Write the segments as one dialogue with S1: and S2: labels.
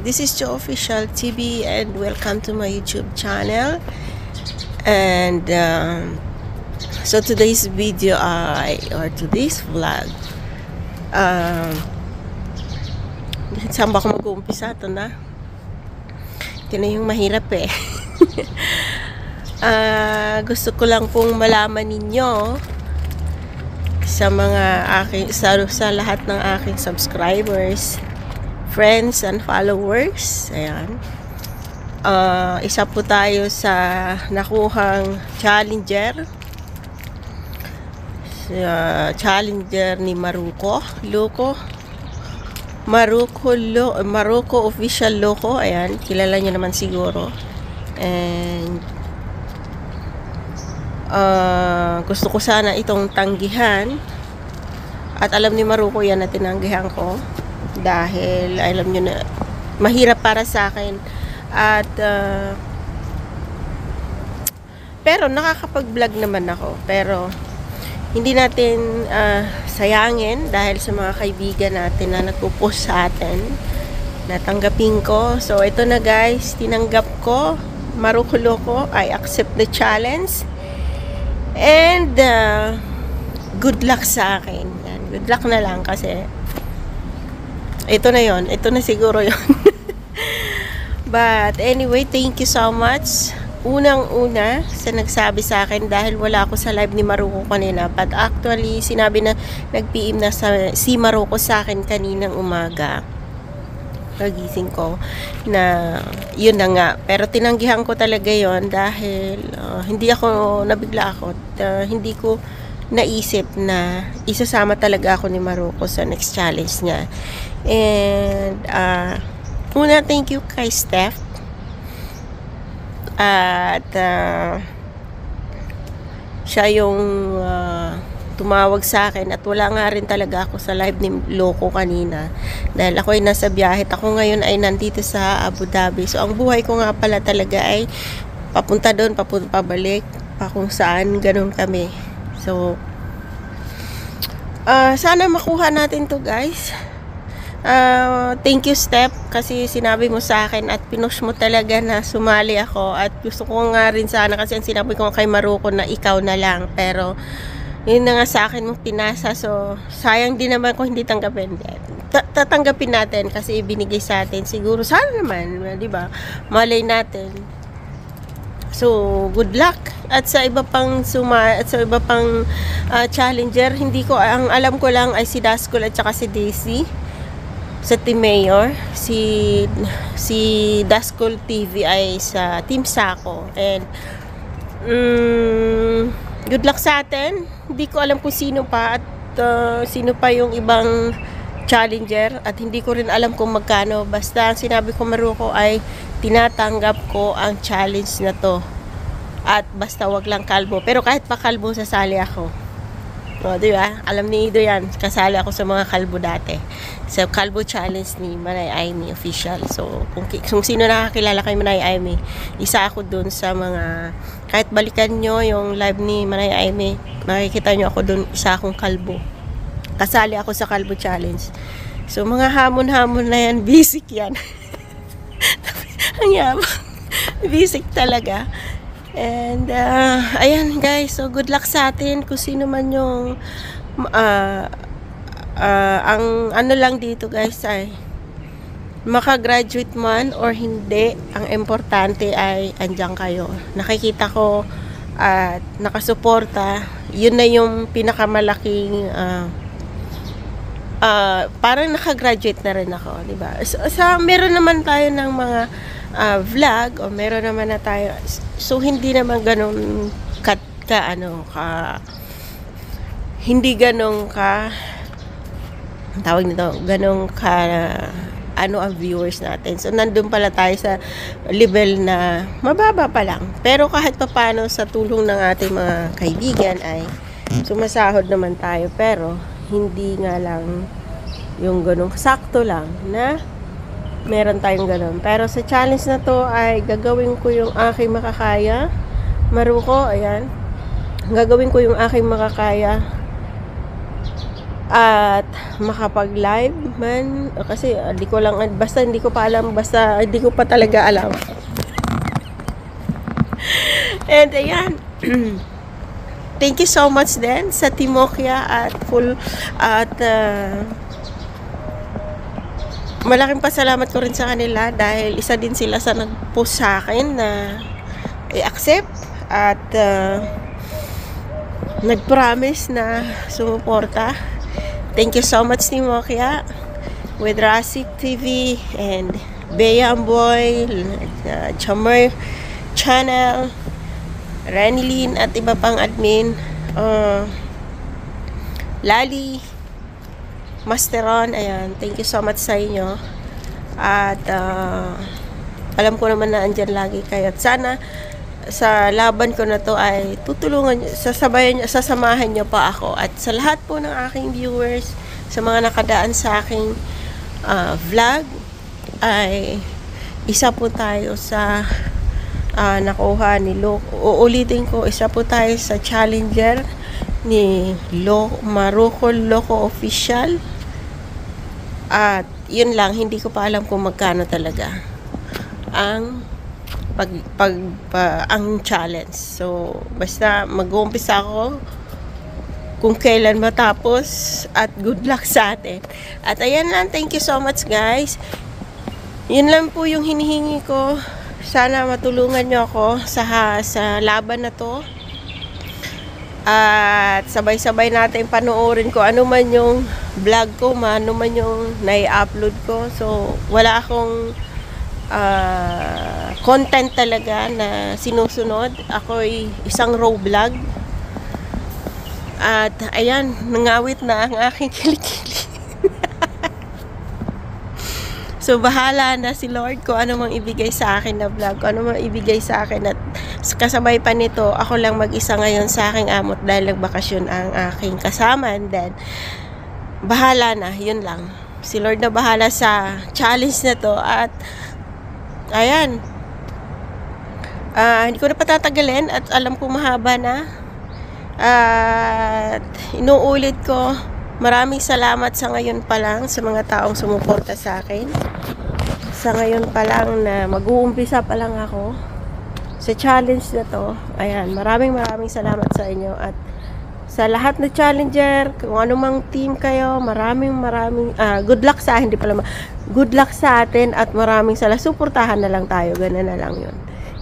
S1: this is Joe Official TV and welcome to my YouTube channel. And so today's video or today's vlog, saan ba ako mag-uumpisa? Ito na. Ito na yung mahirap eh. Gusto ko lang pong malaman ninyo sa mga sa lahat ng aking subscribers, friends and followers. Ayan. Isa po tayo sa nakuhang challenger. Challenger ni Maruko Official Loco. Ayan, kilala niyo naman siguro. And gusto ko sana itong tanggihan. At alam ni Maruko yan na tinanggihan ko. Dahil alam nyo na mahirap para sa akin. At pero nakakapag-vlog naman ako. Pero hindi natin sayangin dahil sa mga kaibigan natin na nagpo-post sa atin. Natanggapin ko. So ito na guys, tinanggap ko. Maruko Loco, I accept the challenge. And good luck sa akin. Yan. Good luck na lang kasi ito na yon. Ito na siguro yon. But anyway, thank you so much. Unang-una sa nagsabi sa akin dahil wala ako sa live ni Maruko kanina. But actually, sinabi na nag-PM na si Maruko sa akin kaninang umaga. Pagising ko na yun na nga. Pero tinanggihan ko talaga yon dahil hindi ako nabigla ako. Hindi ko naisip na isasama talaga ako ni Maruko sa next challenge niya. And una, thank you kay Steph. At siya yung tumawag sa akin at wala nga rin talaga ako sa live ni Loco kanina dahil ako ay nasa biyahe. Ako ngayon ay nandito sa Abu Dhabi. So ang buhay ko nga pala talaga ay papunta doon, pabalik, pa kung saan, ganun kami. So sana makuha natin to guys. Thank you Step kasi sinabi mo sa akin at pinush mo talaga na sumali ako at gusto ko nga rin sana kasi ang sinabi ko kay Maruko na ikaw na lang, pero yun na nga sa akin mong pinasa, so sayang din naman kung hindi tanggapin. Tatanggapin natin kasi ibinigay sa atin, siguro sana naman, di ba, malay natin. So good luck at sa iba pang challenger. Hindi ko, ang alam ko lang ay si Daskol at saka si Daisy sa Team Mayor. Si Daskol TV ay sa Team Sako. And good luck sa atin. Hindi ko alam kung sino pa at sino pa yung ibang challenger at hindi ko rin alam kung magkano. Basta ang sinabi ko Maruko ay tinatanggap ko ang challenge na to. At basta wag lang kalbo. Pero kahit pa kalbo, sasali ako. O, di ba? Alam ni Ido yan. Kasali ako sa mga kalbo dati. Sa kalbo challenge ni Manay Aimee Official. So, kung sino nakakilala kay Manay Aimee, isa ako dun sa mga, kahit balikan nyo yung live ni Manay Aimee, makikita nyo ako dun, isa akong kalbo. Kasali ako sa kalbo challenge. So, mga hamon-hamon na yan, basic yan. Ang yabang. Basic talaga. And ayan guys, so good luck sa atin kung sino man yung ang ano lang dito guys ay makagraduate man or hindi, ang importante ay andyan kayo, nakikita ko at nakasuporta. Yun na yung pinakamalaking parang nakagraduate na rin ako, diba? So meron naman tayo ng mga vlog o meron naman na tayo, so hindi naman ganun hindi ganun ka tawag nito, ganun ka ano ang viewers natin. So nandun pala tayo sa level na mababa pa lang, pero kahit pa paano sa tulong ng ating mga kaibigan ay sumasahod naman tayo, pero hindi nga lang yung ganun, sakto lang na meron tayong ganun. Pero sa challenge na to ay gagawin ko yung aking makakaya. Maruko, ayan, gagawin ko yung aking makakaya at makapag-live man kasi hindi ko lang, basta hindi ko pa alam, basta hindi ko pa talaga alam. And ayan, thank you so much din sa Timokya at malaking pasalamat ko rin sa kanila dahil isa din sila sa nag-post sa akin na i-accept at nag-promise na sumuporta. Thank you so much Timokya with Rasik TV and Bea Amboy, Chamar Channel, Renilyn at iba pang admin, Lali, Masteron. Ayan, thank you so much sa inyo at alam ko naman na andyan lagi kayo at sana sa laban ko na to ay tutulungan, sasamahan nyo pa ako at sa lahat po ng aking viewers, sa mga nakadaan sa aking vlog ay isa po tayo sa nakuha ni uulitin ko, isa po tayo sa challenger ni Maruko Loco Official. At yun lang, hindi ko pa alam kung magkano talaga ang ang challenge. So basta mag-uumpisa ako kung kailan matapos at good luck sa atin. At ayan lang, thank you so much guys. Yun lang po yung hinihingi ko. Sana matulungan nyo ako sa laban na to. At sabay-sabay natin panoorin ko ano man yung vlog ko, ano man yung nai-upload ko. So wala akong content talaga na sinusunod. Ako'y isang raw vlog. At ayan, nangawit na ang aking kilikili. So bahala na si Lord kung ano mang ibigay sa akin na vlog, kung ano mang ibigay sa akin. At kasabay pa nito, ako lang mag-isa ngayon sa aking amot dahil nagbakasyon ang aking kasama. And then bahala na, yun lang. Si Lord na bahala sa challenge na to. At ayan, hindi ko na patatagalin at alam ko mahaba na. At inuulit ko, maraming salamat sa ngayon pa lang sa mga taong sumuporta sa akin. Sa ngayon pa lang na mag-uumpisa pa lang ako sa challenge na to. Ayan, maraming salamat sa inyo. At sa lahat na challenger, kung anumang team kayo, maraming good luck sa akin, hindi pala good luck sa atin at maraming suportahan na lang tayo, ganun na lang yun.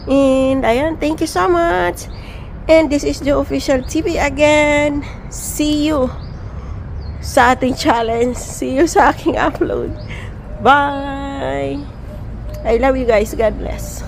S1: And ayan, thank you so much. And this is the official TV again. See you sa ating challenge. See you sa aking upload. Bye! I love you guys. God bless.